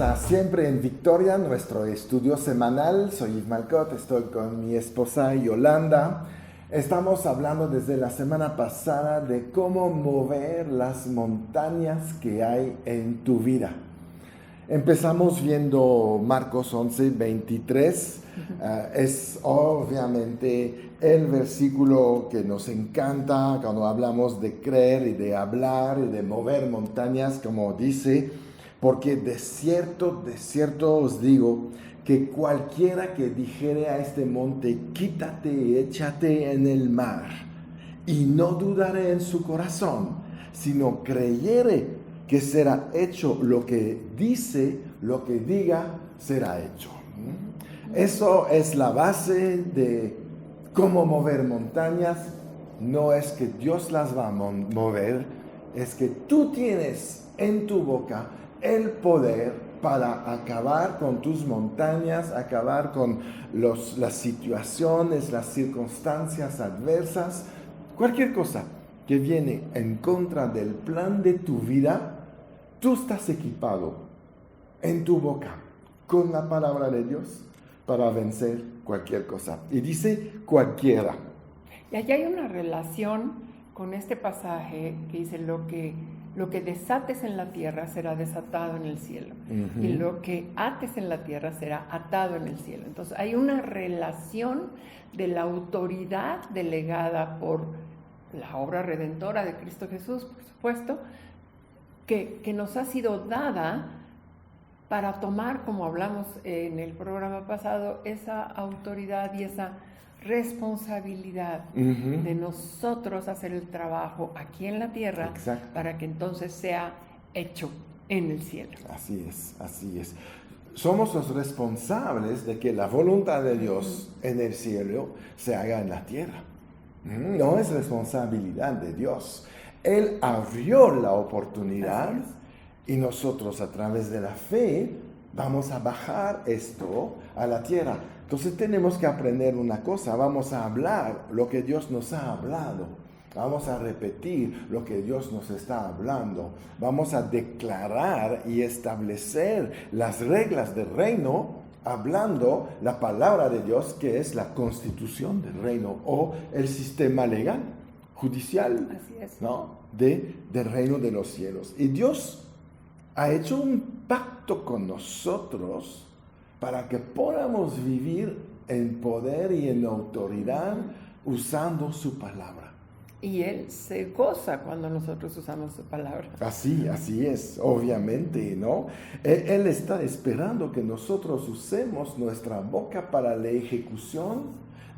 a Siempre en Victoria, nuestro estudio semanal. Soy Yves Malcott, estoy con mi esposa Yolanda. Estamos hablando desde la semana pasada de cómo mover las montañas que hay en tu vida. Empezamos viendo Marcos 11:23. Es obviamente el versículo que nos encanta cuando hablamos de creer y de hablar y de mover montañas, como dice, porque de cierto os digo que cualquiera que dijere a este monte, quítate y échate en el mar, y no dudaré en su corazón, sino creyere que será hecho lo que dice, lo que diga, será hecho. Eso es la base de cómo mover montañas. No es que Dios las va a mover, es que tú tienes en tu boca el poder para acabar con tus montañas, acabar con las situaciones, las circunstancias adversas, cualquier cosa que viene en contra del plan de tu vida. Tú estás equipado en tu boca con la palabra de Dios para vencer cualquier cosa. Y dice cualquiera. Y allá hay una relación con este pasaje que dice lo que desates en la tierra será desatado en el cielo. Uh-huh. Y lo que ates en la tierra será atado en el cielo. Entonces hay una relación de la autoridad delegada por la obra redentora de Cristo Jesús, por supuesto, que nos ha sido dada para tomar, como hablamos en el programa pasado, esa autoridad y esa responsabilidad uh-huh. de nosotros hacer el trabajo aquí en la tierra. Exacto. Para que entonces sea hecho en el cielo. Así es. Somos los responsables de que la voluntad de Dios uh-huh. en el cielo se haga en la tierra. No es responsabilidad de Dios. Él abrió la oportunidad y nosotros a través de la fe vamos a bajar esto a la tierra. Entonces tenemos que aprender una cosa, vamos a hablar lo que Dios nos ha hablado, vamos a repetir lo que Dios nos está hablando, vamos a declarar y establecer las reglas del reino, hablando la palabra de Dios, que es la constitución del reino o el sistema legal, judicial, ¿no? del reino de los cielos. Y Dios ha hecho un pacto con nosotros para que podamos vivir en poder y en autoridad usando su palabra. Y Él se goza cuando nosotros usamos su palabra. Así es, obviamente, ¿no? Él está esperando que nosotros usemos nuestra boca para la ejecución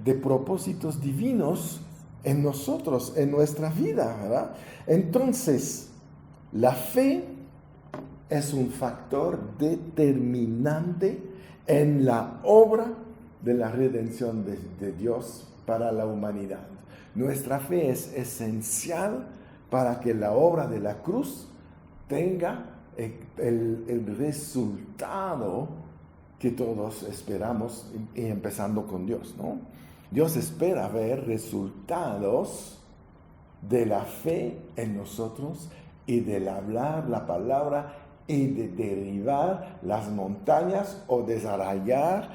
de propósitos divinos en nosotros, en nuestra vida, ¿verdad? Entonces, la fe es un factor determinante en la obra de la redención de Dios para la humanidad. Nuestra fe es esencial para que la obra de la cruz tenga el resultado que todos esperamos, y empezando con Dios, ¿no? Dios espera ver resultados de la fe en nosotros y del hablar la palabra y de derribar las montañas o desarraigar,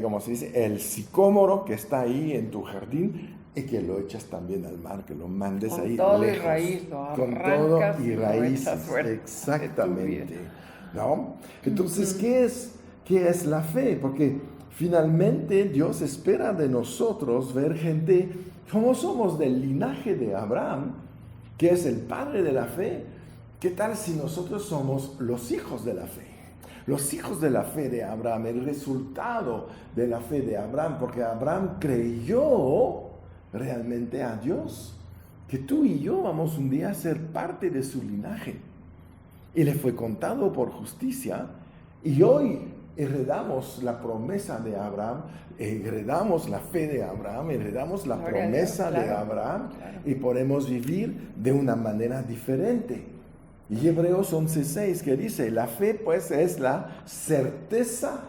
como se dice, el sicómoro que está ahí en tu jardín y que lo echas también al mar, que lo mandes con ahí todo lejos. Y raíz, lo con todo y raíces, exactamente. ¿No? Entonces, ¿qué es la fe? Porque finalmente Dios espera de nosotros ver gente como somos del linaje de Abraham, que es el padre de la fe. ¿Qué tal si nosotros somos los hijos de la fe? Los hijos de la fe de Abraham, el resultado de la fe de Abraham, porque Abraham creyó realmente a Dios, que tú y yo vamos un día a ser parte de su linaje. Y le fue contado por justicia, y hoy heredamos la promesa de Abraham, heredamos la fe de Abraham, heredamos la promesa de Abraham, y podemos vivir de una manera diferente. Y Hebreos 11:6 que dice, la fe pues es la certeza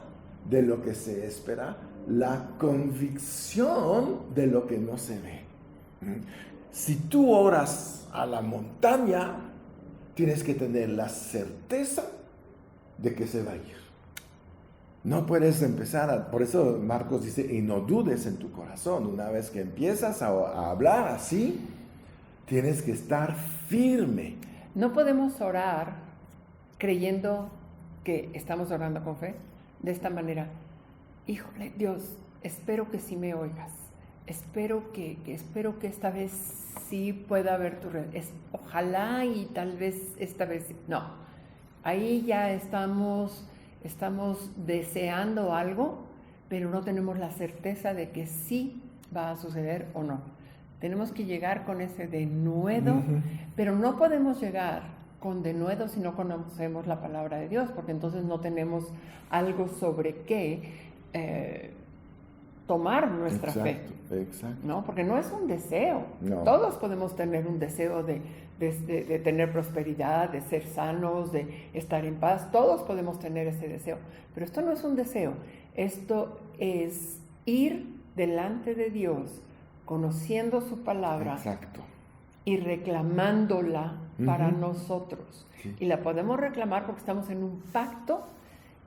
de lo que se espera, la convicción de lo que no se ve. Si tú oras a la montaña, tienes que tener la certeza de que se va a ir. No puedes empezar, por eso Marcos dice, y no dudes en tu corazón. Una vez que empiezas a hablar así, tienes que estar firme. No podemos orar creyendo que estamos orando con fe de esta manera. Híjole, Dios, espero que sí me oigas. Espero que esta vez sí pueda haber tu ojalá y tal vez esta vez no. Ahí ya estamos deseando algo, pero no tenemos la certeza de que sí va a suceder o no. Tenemos que llegar con ese denuedo, pero no podemos llegar con denuedo si no conocemos la palabra de Dios, porque entonces no tenemos algo sobre qué tomar nuestra fe. Exacto. ¿No? Porque no es un deseo. No. Todos podemos tener un deseo de tener prosperidad, de ser sanos, de estar en paz. Todos podemos tener ese deseo. Pero esto no es un deseo. Esto es ir delante de Dios, conociendo su palabra. Exacto. Y reclamándola para nosotros. Sí. Y la podemos reclamar porque estamos en un pacto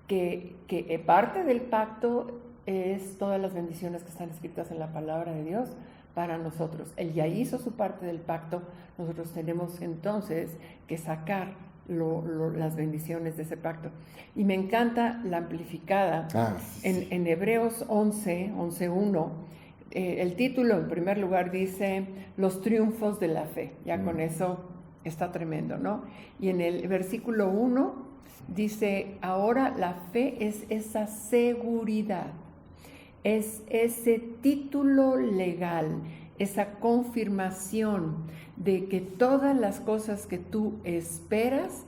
que parte del pacto es todas las bendiciones que están escritas en la palabra de Dios para nosotros. Él ya hizo su parte del pacto, nosotros tenemos entonces que sacar las bendiciones de ese pacto. Y me encanta la amplificada en Hebreos 11:1. El título en primer lugar dice los triunfos de la fe. Ya con eso está tremendo, ¿no? Y en el versículo 1 dice, ahora la fe es esa seguridad, es ese título legal, esa confirmación de que todas las cosas que tú esperas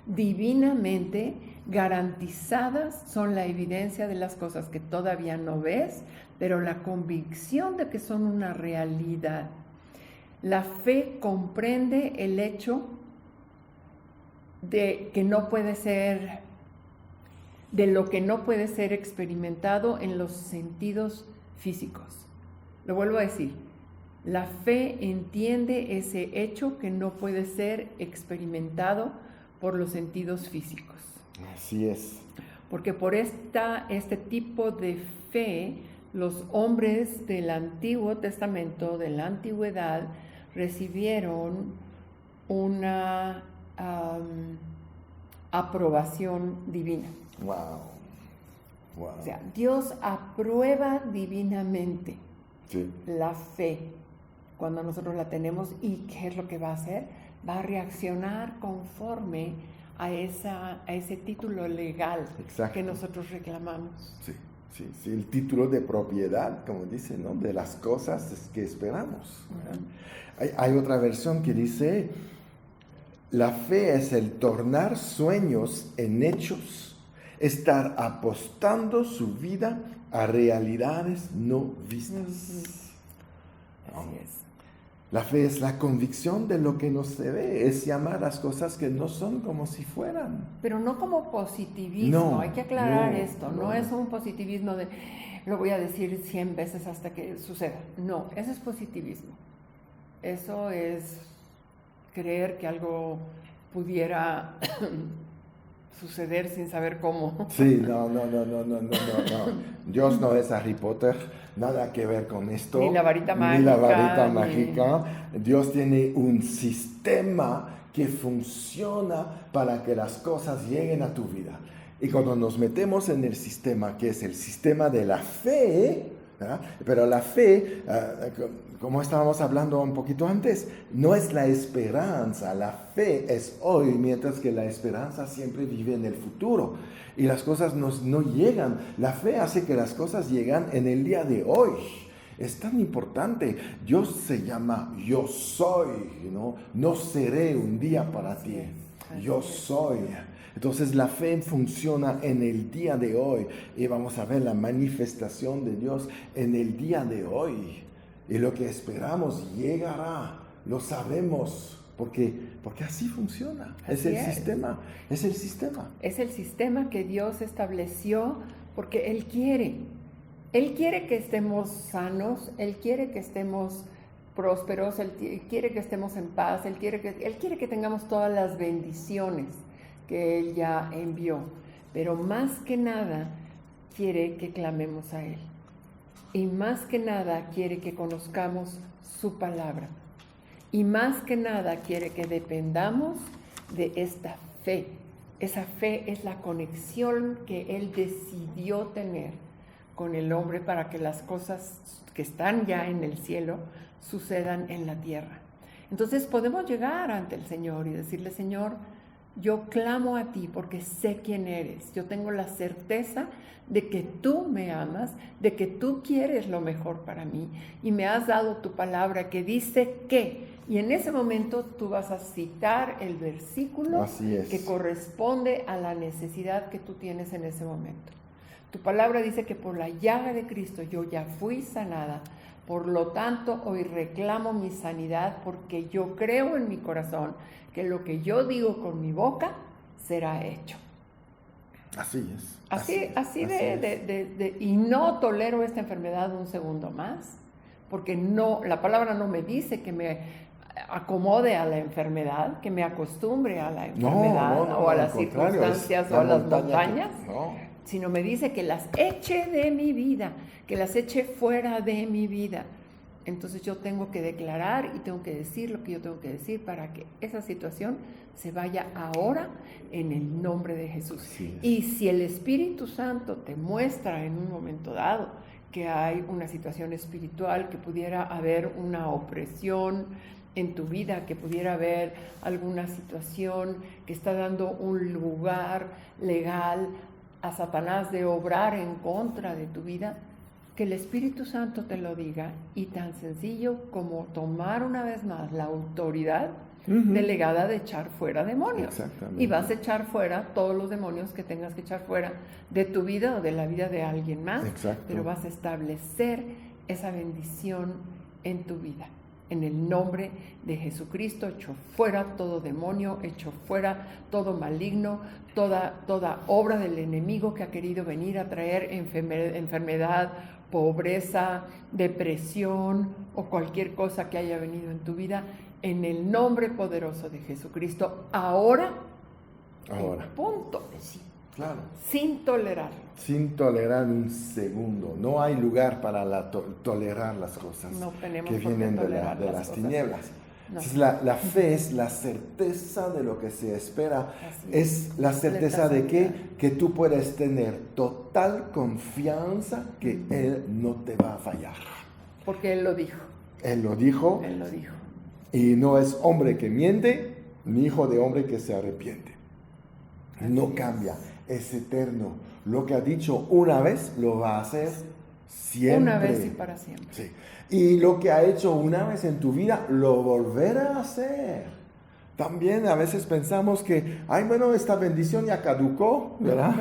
divinamente garantizadas son la evidencia de las cosas que todavía no ves, pero la convicción de que son una realidad. La fe comprende el hecho de que no puede ser, de lo que no puede ser experimentado en los sentidos físicos. Lo vuelvo a decir, la fe entiende ese hecho que no puede ser experimentado por los sentidos físicos. Así es. Porque por este tipo de fe, los hombres del Antiguo Testamento, de la antigüedad, recibieron una aprobación divina. Wow. O sea, Dios aprueba divinamente la fe cuando nosotros la tenemos. ¿Y qué es lo que va a hacer? Va a reaccionar conforme a ese título legal que nosotros reclamamos. Sí, el título de propiedad, como dice, ¿no? De las cosas que esperamos. Hay otra versión que dice, la fe es el tornar sueños en hechos, estar apostando su vida a realidades no vistas. Así es. La fe es la convicción de lo que no se ve, es llamar las cosas que no son como si fueran. Pero no como positivismo, hay que aclarar esto, no es un positivismo de lo voy a decir 100 veces hasta que suceda. No, eso es positivismo. Eso es creer que algo pudiera suceder sin saber cómo. Sí, no. Dios no es Harry Potter, nada que ver con esto. Ni la varita mágica. Dios tiene un sistema que funciona para que las cosas lleguen a tu vida. Y cuando nos metemos en el sistema, que es el sistema de la fe, ¿verdad? Pero la fe, como estábamos hablando un poquito antes, no es la esperanza, la fe es hoy, mientras que la esperanza siempre vive en el futuro. Y las cosas no llegan, la fe hace que las cosas llegan en el día de hoy. Es tan importante. Dios se llama yo soy, ¿no? No seré un día para ti, yo soy. Entonces la fe funciona en el día de hoy y vamos a ver la manifestación de Dios en el día de hoy. Y lo que esperamos llegará, lo sabemos, porque así funciona. Es el sistema. Es el sistema que Dios estableció porque Él quiere. Él quiere que estemos sanos, Él quiere que estemos prósperos, Él quiere que estemos en paz, Él quiere que tengamos todas las bendiciones que Él ya envió. Pero más que nada, quiere que clamemos a Él. Y más que nada quiere que conozcamos su palabra. Y más que nada quiere que dependamos de esta fe. Esa fe es la conexión que Él decidió tener con el hombre para que las cosas que están ya en el cielo sucedan en la tierra. Entonces podemos llegar ante el Señor y decirle: Señor, yo clamo a ti porque sé quién eres. Yo tengo la certeza de que tú me amas, de que tú quieres lo mejor para mí y me has dado tu palabra que dice que. Y en ese momento tú vas a citar el versículo que corresponde a la necesidad que tú tienes en ese momento. Tu palabra dice que por la llaga de Cristo yo ya fui sanada. Por lo tanto, hoy reclamo mi sanidad porque yo creo en mi corazón que lo que yo digo con mi boca será hecho. Así es. Así y no tolero esta enfermedad un segundo más, porque no, la palabra no me dice que me acomode a la enfermedad, que me acostumbre a la enfermedad o a las circunstancias o a las montañas. Sino me dice que las eche de mi vida, que las eche fuera de mi vida. Entonces yo tengo que declarar y tengo que decir lo que yo tengo que decir para que esa situación se vaya ahora en el nombre de Jesús. Sí. Y si el Espíritu Santo te muestra en un momento dado que hay una situación espiritual, que pudiera haber una opresión en tu vida, que pudiera haber alguna situación que está dando un lugar legal a Satanás de obrar en contra de tu vida, que el Espíritu Santo te lo diga, y tan sencillo como tomar una vez más la autoridad delegada de echar fuera demonios. Exactamente. Y vas a echar fuera todos los demonios que tengas que echar fuera de tu vida o de la vida de alguien más. Exacto. Pero vas a establecer esa bendición en tu vida. En el nombre de Jesucristo, echo fuera todo demonio, echo fuera todo maligno, toda obra del enemigo que ha querido venir a traer enfermedad, pobreza, depresión o cualquier cosa que haya venido en tu vida. En el nombre poderoso de Jesucristo, ahora. Punto. Sí. Claro. Sin tolerar. Sin tolerar un segundo. No hay lugar para tolerar las cosas que vienen de las tinieblas. No. Entonces, la fe es la certeza de lo que se espera. Es la certeza de que tú puedes tener total confianza que Él no te va a fallar. Porque Él lo dijo. Él lo dijo. Y no es hombre que miente, ni hijo de hombre que se arrepiente. No cambia. Es eterno. Lo que ha dicho una vez lo va a hacer siempre. Una vez y para siempre. Sí. Y lo que ha hecho una vez en tu vida lo volverá a hacer. También a veces pensamos que, esta bendición ya caducó, ¿verdad?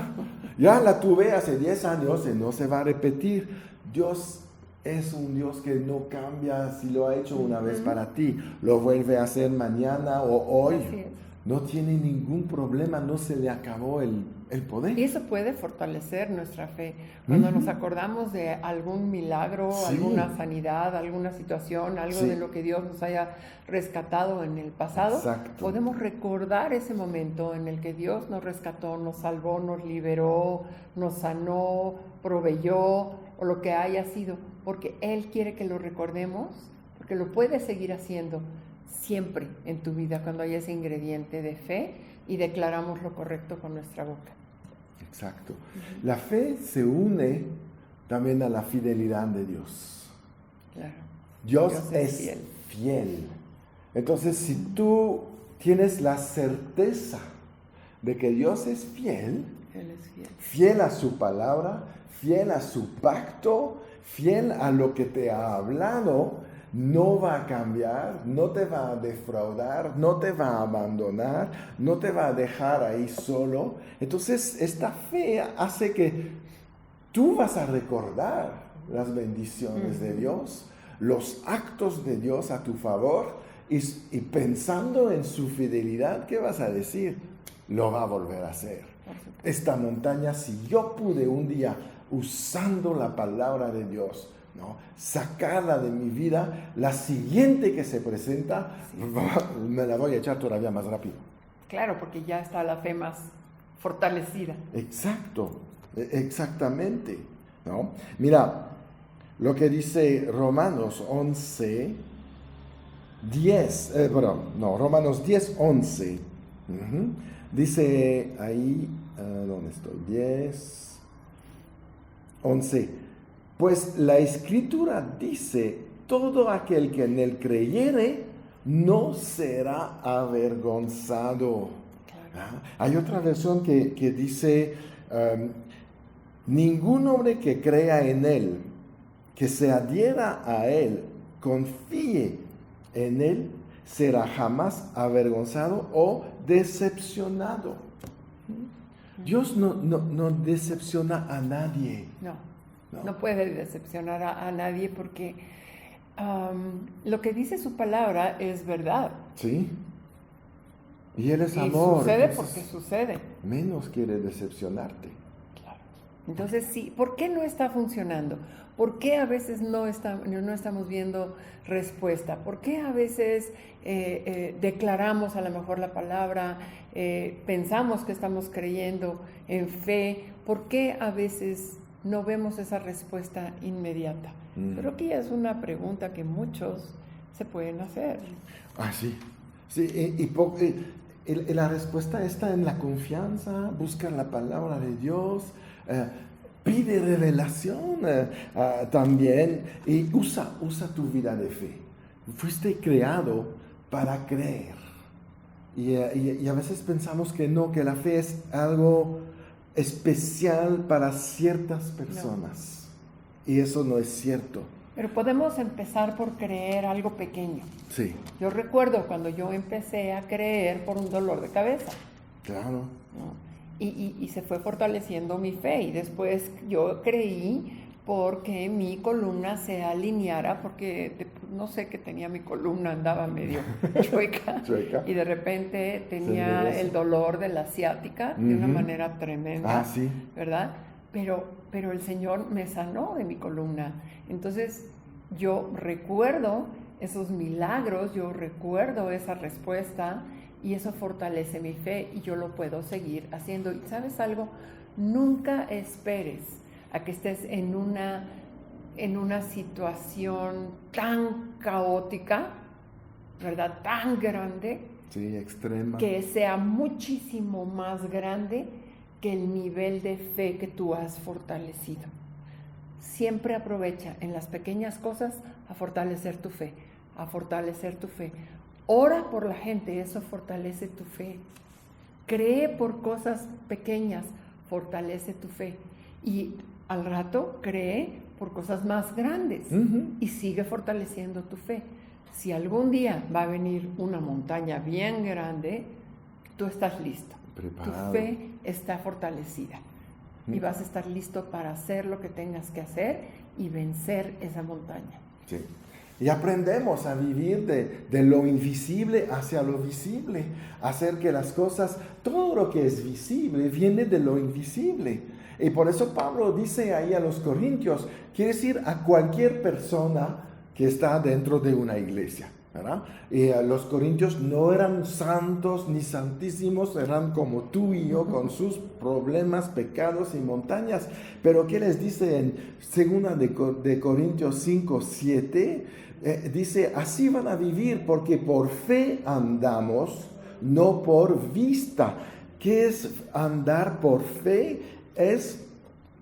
Ya la tuve hace 10 años y no se va a repetir. Dios es un Dios que no cambia. Si lo ha hecho una vez para ti, lo vuelve a hacer mañana o hoy. No tiene ningún problema, no se le acabó el poder. Y eso puede fortalecer nuestra fe. Cuando nos acordamos de algún milagro, alguna sanidad, alguna situación, algo de lo que Dios nos haya rescatado en el pasado, podemos recordar ese momento en el que Dios nos rescató, nos salvó, nos liberó, nos sanó, proveyó o lo que haya sido, porque Él quiere que lo recordemos, porque lo puede seguir haciendo siempre en tu vida cuando hay ese ingrediente de fe y declaramos lo correcto con nuestra boca. Exacto. La fe se une también a la fidelidad de Dios. Claro. Dios es fiel. Entonces, si tú tienes la certeza de que Dios es fiel, Él es fiel. Fiel a su palabra, fiel a su pacto, fiel a lo que te ha hablado, no va a cambiar, no te va a defraudar, no te va a abandonar, no te va a dejar ahí solo. Entonces, esta fe hace que tú vas a recordar las bendiciones de Dios, los actos de Dios a tu favor, y pensando en su fidelidad, ¿qué vas a decir? Lo va a volver a hacer. Esta montaña, si yo pude un día, usando la palabra de Dios, sacarla de mi vida, la siguiente que se presenta, me la voy a echar todavía más rápido. Claro, porque ya está la fe más fortalecida. Exacto. Exactamente, ¿no? Mira, lo que dice Romanos 11, 10, Romanos 10, 11. Dice ahí, ¿dónde estoy? 10, 11. Pues la Escritura dice, todo aquel que en él creyere no será avergonzado. Claro. Hay otra versión que dice, ningún hombre que crea en él, que se adhiera a él, confíe en él, será jamás avergonzado o decepcionado. Dios no decepciona a nadie. No puede decepcionar a nadie porque lo que dice su palabra es verdad. Sí. Y Él es amor. Sucede porque sucede. Menos quiere decepcionarte. Claro. Entonces sí, ¿por qué no está funcionando? ¿Por qué a veces no estamos viendo respuesta? ¿Por qué a veces declaramos a lo mejor la palabra, pensamos que estamos creyendo en fe? ¿Por qué a veces no vemos esa respuesta inmediata? Creo que es una pregunta que muchos se pueden hacer. Sí. Y la respuesta está en la confianza, busca la palabra de Dios, pide revelación también y usa tu vida de fe. Fuiste creado para creer. Y a veces pensamos que la fe es algo especial para ciertas personas. No. Y eso no es cierto. Pero podemos empezar por creer algo pequeño. Sí. Yo recuerdo cuando yo empecé a creer por un dolor de cabeza. Claro. ¿No? Y se fue fortaleciendo mi fe. Y después yo creí porque mi columna se alineara, porque no sé qué tenía mi columna, andaba medio chueca. Y de repente tenía el dolor de la ciática de una manera tremenda. Sí. ¿Verdad? Pero el Señor me sanó de mi columna. Entonces yo recuerdo esos milagros, yo recuerdo esa respuesta y eso fortalece mi fe y yo lo puedo seguir haciendo. ¿Y sabes algo? Nunca esperes a que estés en una situación tan caótica, ¿verdad? Tan grande. Sí, extrema. Que sea muchísimo más grande que el nivel de fe que tú has fortalecido. Siempre aprovecha en las pequeñas cosas a fortalecer tu fe, a fortalecer tu fe. Ora por la gente, eso fortalece tu fe. Cree por cosas pequeñas, fortalece tu fe. Y al rato cree por cosas más grandes y sigue fortaleciendo tu fe. Si algún día va a venir una montaña bien grande, tú estás listo. Preparado. Tu fe está fortalecida y vas a estar listo para hacer lo que tengas que hacer y vencer esa montaña. Sí. Y aprendemos a vivir de lo invisible hacia lo visible, hacer que las cosas, todo lo que es visible viene de lo invisible. Y por eso Pablo dice ahí a los corintios, quiere decir a cualquier persona que está dentro de una iglesia, ¿verdad? Y los corintios no eran santos ni santísimos, eran como tú y yo con sus problemas, pecados y montañas. Pero ¿qué les dice en 2 de Corintios 5, 7? Dice, así van a vivir porque por fe andamos, no por vista. ¿Qué es andar por fe? Es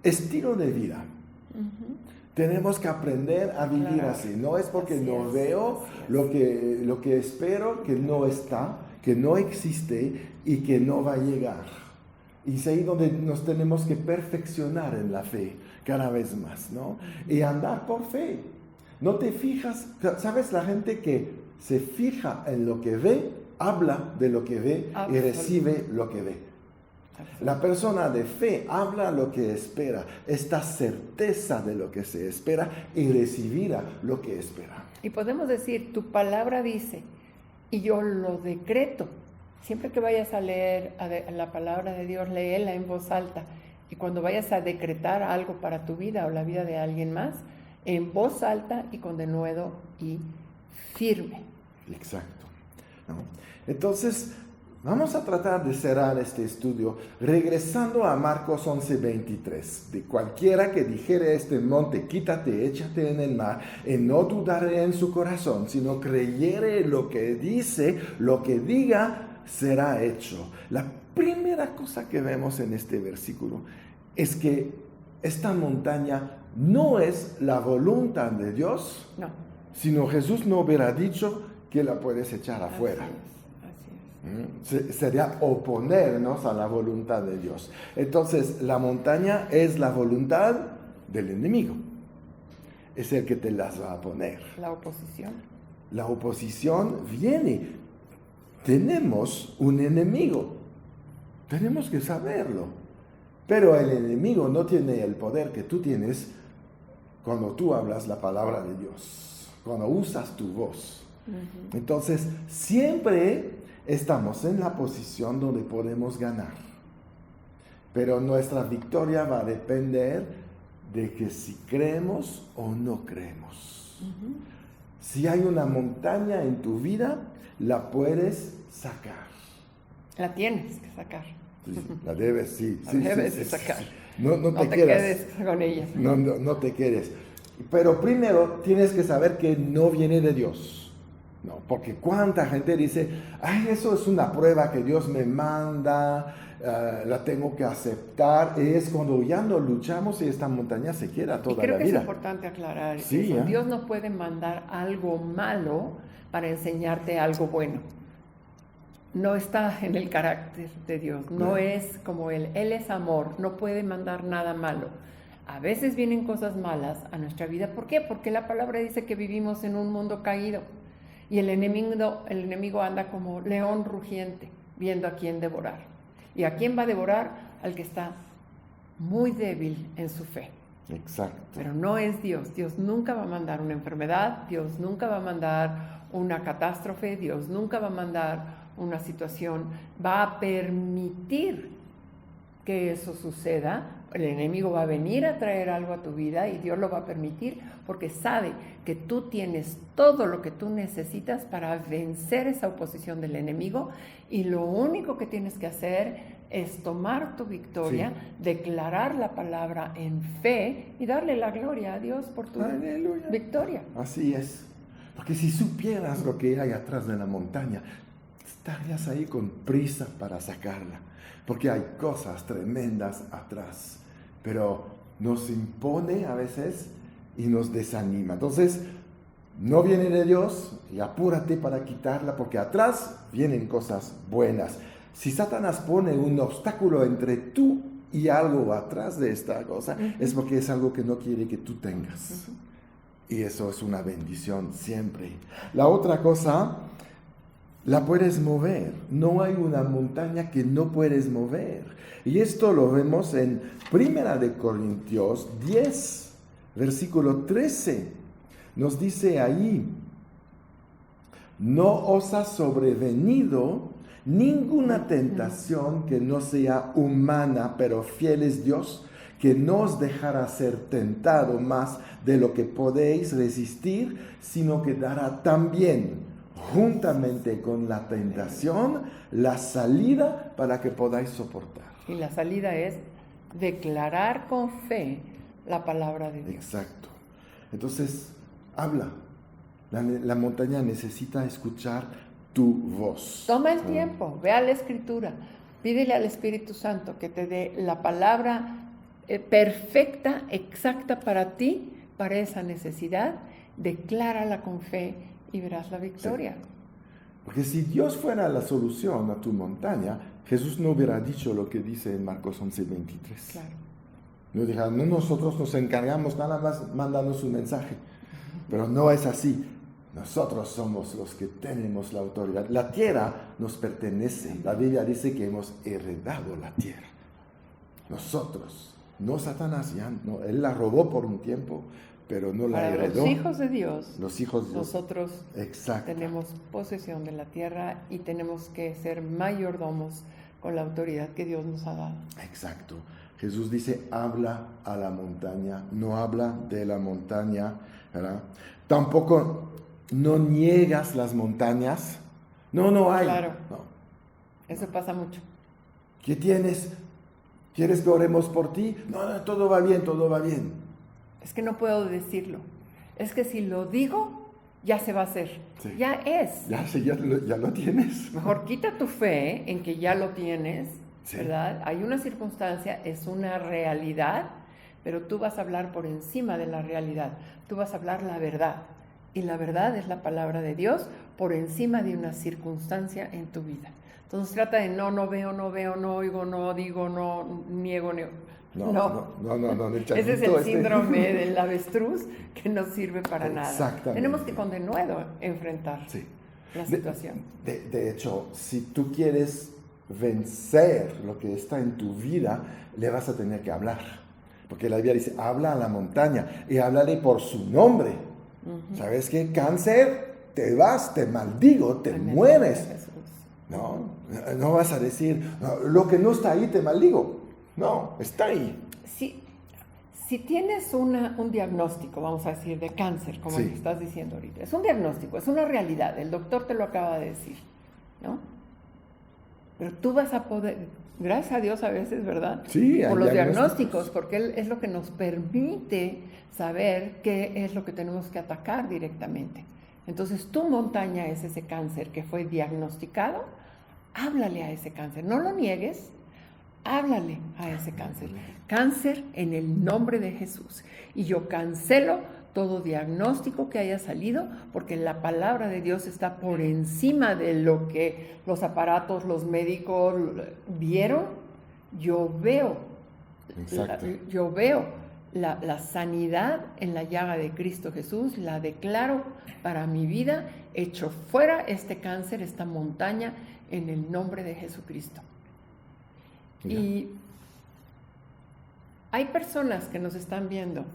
estilo de vida. Tenemos que aprender a vivir así. No es porque no veo lo que espero, que no está, que no existe y que no va a llegar. Y es ahí donde nos tenemos que perfeccionar en la fe cada vez más, ¿no? Y andar por fe. No te fijas, ¿sabes? La gente que se fija en lo que ve, habla de lo que ve y recibe lo que ve. La persona de fe habla lo que espera, esta certeza de lo que se espera y recibirá lo que espera. Y podemos decir, tu palabra dice, y yo lo decreto. Siempre que vayas a leer la palabra de Dios, léela en voz alta. Y cuando vayas a decretar algo para tu vida o la vida de alguien más, en voz alta y con denuedo y firme. Exacto, ¿no? Entonces, Vamos a tratar de cerrar este estudio regresando a Marcos 11:23. De cualquiera que dijere a este monte, quítate, échate en el mar, y no dudaré en su corazón, sino creyere lo que dice, lo que diga, será hecho. La primera cosa que vemos en este versículo es que esta montaña no es la voluntad de Dios, No. sino Jesús no hubiera dicho que la puedes echar afuera. Así es. Sería oponernos a la voluntad de Dios. Entonces, la montaña es la voluntad del enemigo. Es el que te las va a poner. La oposición. La oposición viene. Tenemos un enemigo. Tenemos que saberlo. Pero el enemigo no tiene el poder que tú tienes cuando tú hablas la palabra de Dios, cuando usas tu voz. Uh-huh. Entonces, siempre estamos en la posición donde podemos ganar. Pero nuestra victoria va a depender de que si creemos o no creemos. Uh-huh. Si hay una montaña en tu vida, la puedes sacar. La tienes que sacar. Sí, la debes, sí. La sí, debes sí, de sí, sacar. sí. No te quedes con ella. No te quedes. Pero primero tienes que saber que no viene de Dios. No, porque cuánta gente dice, ay, eso es una prueba que Dios me manda, la tengo que aceptar. Es cuando ya no luchamos y esta montaña se queda toda la vida. Y creo que es importante aclarar sí, eso. Dios no puede mandar algo malo para enseñarte algo bueno. No está en el carácter de Dios, no es como Él es amor, no puede mandar nada malo. A veces vienen cosas malas a nuestra vida, ¿por qué? Porque la palabra dice que vivimos en un mundo caído y el enemigo anda como león rugiente, viendo a quién devorar. ¿Y a quién va a devorar? Al que está muy débil en su fe. Exacto. Pero no es Dios. Dios nunca va a mandar una enfermedad, Dios nunca va a mandar una catástrofe, Dios nunca va a mandar una situación, va a permitir que eso suceda. El enemigo va a venir a traer algo a tu vida y Dios lo va a permitir porque sabe que tú tienes todo lo que tú necesitas para vencer esa oposición del enemigo y lo único que tienes que hacer es tomar tu victoria, declarar la palabra en fe y darle la gloria a Dios por tu victoria. Así es. Porque si supieras lo que hay atrás de la montaña, estarías ahí con prisa para sacarla, porque hay cosas tremendas atrás, pero nos impone a veces y nos desanima. Entonces, no viene de Dios y apúrate para quitarla, porque atrás vienen cosas buenas. Si Satanás pone un obstáculo entre tú y algo atrás de esta cosa, es porque es algo que no quiere que tú tengas. Y eso es una bendición siempre. La otra cosa, la puedes mover. No hay una montaña que no puedes mover. Y esto lo vemos en 1 Corintios 10, versículo 13. Nos dice ahí, no os ha sobrevenido ninguna tentación que no sea humana, pero fiel es Dios, que no os dejará ser tentado más de lo que podéis resistir, sino que dará también juntamente con la tentación, la salida para que podáis soportar. Y la salida es declarar con fe la palabra de Dios. Exacto. Entonces, habla. La montaña necesita escuchar tu voz. Toma el tiempo, ve a la Escritura, pídele al Espíritu Santo que te dé la palabra perfecta, exacta para ti, para esa necesidad. Declárala con fe y verás la victoria. Sí. Porque si Dios fuera la solución a tu montaña, Jesús no hubiera dicho lo que dice en Marcos 11:23. Claro. No diga, no, nosotros nos encargamos, nada más mándanos un mensaje. Pero no es así. Nosotros somos los que tenemos la autoridad. La tierra nos pertenece. La Biblia dice que hemos heredado la tierra. Nosotros, no Satanás, ya, no, él la robó por un tiempo, pero no la heredó. Los hijos de Dios, nosotros tenemos posesión de la tierra y tenemos que ser mayordomos con la autoridad que Dios nos ha dado. Exacto. Jesús dice, habla a la montaña, no habla de la montaña, ¿verdad? Tampoco no niegas las montañas. No hay. Claro. No. Eso pasa mucho. ¿Qué tienes? ¿Quieres que oremos por ti? No, todo va bien, todo va bien. Es que no puedo decirlo. Es que si lo digo, ya se va a hacer. Sí. Ya es. Ya lo tienes. Mejor quita tu fe en que ya lo tienes, Sí. ¿verdad? Hay una circunstancia, es una realidad, pero tú vas a hablar por encima de la realidad. Tú vas a hablar la verdad. Y la verdad es la palabra de Dios por encima de una circunstancia en tu vida. Entonces trata de no veo, no oigo, no digo, no niego. No, Ese es el síndrome del avestruz que no sirve para nada. Exactamente. Tenemos que con denuedo enfrentar la situación. De hecho, si tú quieres vencer lo que está en tu vida, le vas a tener que hablar. Porque la Biblia dice, habla a la montaña y háblale por su nombre. ¿Sabes qué? Cáncer, te vas, te maldigo, te mueres. No vas a decir, lo que no está ahí te maldigo. No, está ahí. Si tienes un diagnóstico, vamos a decir, de cáncer, como el que estás diciendo ahorita, es un diagnóstico, es una realidad, el doctor te lo acaba de decir, ¿no? Pero tú vas a poder, gracias a Dios a veces, ¿verdad? Sí, por los diagnósticos, porque Él es lo que nos permite saber qué es lo que tenemos que atacar directamente. Entonces, tu montaña es ese cáncer que fue diagnosticado, háblale a ese cáncer, no lo niegues, háblale a ese cáncer. Cáncer en el nombre de Jesús. Y yo cancelo todo diagnóstico que haya salido, porque la palabra de Dios está por encima de lo que los aparatos, los médicos vieron. Yo veo la sanidad en la llaga de Cristo Jesús, la declaro para mi vida, echo fuera este cáncer, esta montaña, en el nombre de Jesucristo. Y hay personas que nos están viendo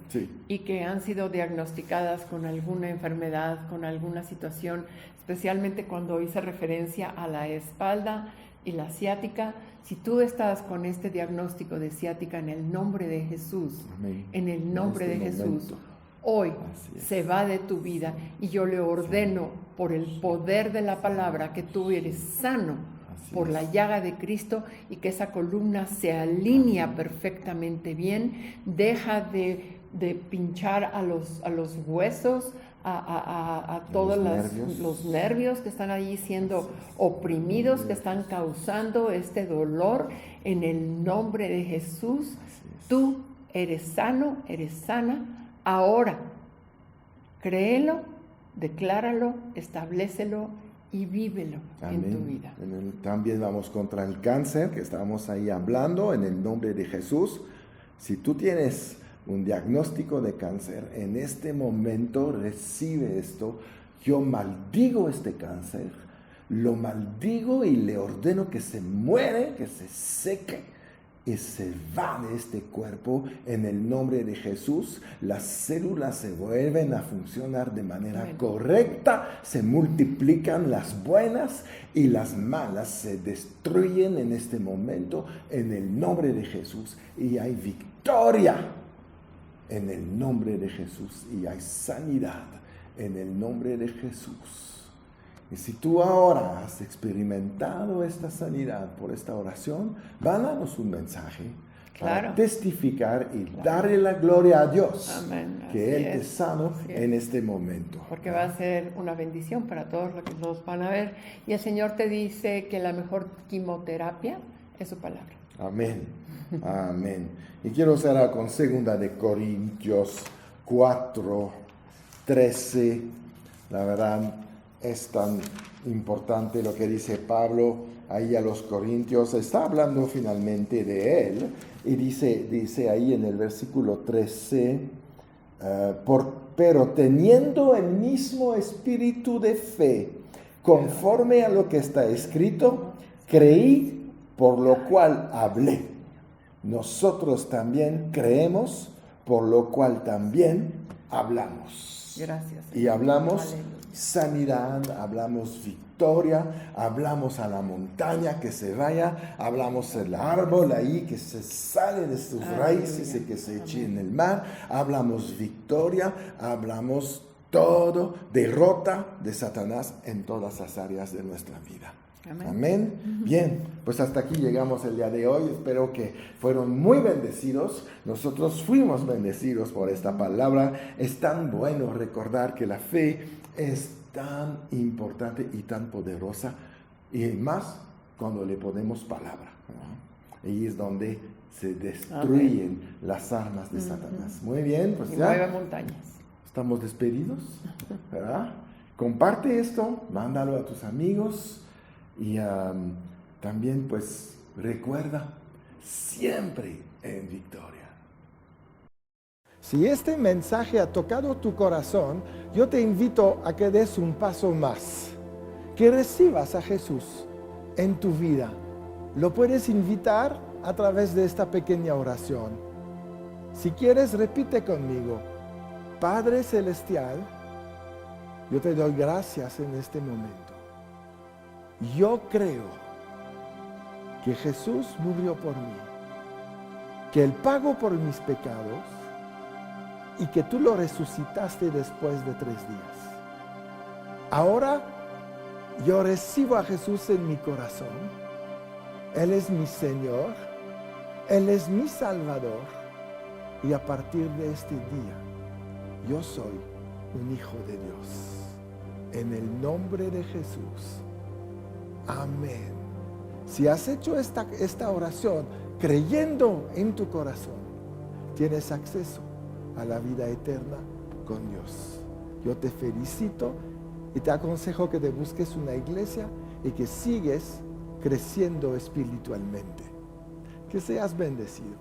y que han sido diagnosticadas con alguna enfermedad, con alguna situación, especialmente cuando hice referencia a la espalda y la ciática. Si tú estás con este diagnóstico de ciática, en el nombre de Jesús, en el nombre de Jesús, hoy se va de tu vida y yo le ordeno por el poder de la palabra que tú eres sano por la llaga de Cristo y que esa columna se alinea perfectamente bien, deja de pinchar a los huesos, a todos los nervios que están allí siendo oprimidos, que están causando este dolor. En el nombre de Jesús, tú eres sano, eres sana. Ahora, créelo, decláralo, establécelo y vívelo en tu vida. También vamos contra el cáncer, que estábamos ahí hablando, en el nombre de Jesús. Si tú tienes un diagnóstico de cáncer, en este momento recibe esto. Yo maldigo este cáncer, lo maldigo y le ordeno que se muere, que se seque y se va de este cuerpo en el nombre de Jesús. Las células se vuelven a funcionar de manera correcta, se multiplican las buenas y las malas se destruyen en este momento en el nombre de Jesús, y hay victoria en el nombre de Jesús y hay sanidad en el nombre de Jesús. Y si tú ahora has experimentado esta sanidad por esta oración, mándanos un mensaje para testificar y darle la gloria a Dios. Amén. Que Él te sano en este momento. Porque va a ser una bendición para todos los que nos van a ver. Y el Señor te dice que la mejor quimioterapia es su palabra. Amén. Amén. Y quiero cerrar con 2 de Corintios 4:13. La verdad, es tan importante lo que dice Pablo ahí a los Corintios. Está hablando finalmente de él y dice ahí en el versículo 13, pero teniendo el mismo espíritu de fe, conforme a lo que está escrito, creí, por lo cual hablé. Nosotros también creemos, por lo cual también hablamos. Gracias. Y hablamos sanidad, hablamos victoria, hablamos a la montaña que se vaya, hablamos el árbol ahí que se sale de sus raíces y que se eche en el mar, hablamos victoria, hablamos todo, derrota de Satanás en todas las áreas de nuestra vida. Amén. Amén. Bien, pues hasta aquí llegamos el día de hoy. Espero que fueron muy bendecidos. Nosotros fuimos bendecidos por esta palabra. Es tan bueno recordar que la fe es tan importante y tan poderosa, y más cuando le ponemos palabra, ¿no? Ahí es donde se destruyen las armas de Satanás. Muy bien, pues Y ya mueve montañas. estamos despedidos, ¿verdad? Comparte esto, mándalo a tus amigos. Y también pues recuerda, siempre en victoria. Si este mensaje ha tocado tu corazón, yo te invito a que des un paso más, que recibas a Jesús en tu vida. Lo puedes invitar a través de esta pequeña oración. Si quieres, repite conmigo: Padre Celestial, yo te doy gracias en este momento. Yo creo que Jesús murió por mí, que Él pagó por mis pecados y que tú lo resucitaste después de 3 días. Ahora yo recibo a Jesús en mi corazón. Él es mi Señor, Él es mi Salvador, y a partir de este día yo soy un hijo de Dios. En el nombre de Jesús. Amén. Si has hecho esta oración creyendo en tu corazón, tienes acceso a la vida eterna con Dios. Yo te felicito y te aconsejo que te busques una iglesia y que sigues creciendo espiritualmente. Que seas bendecido.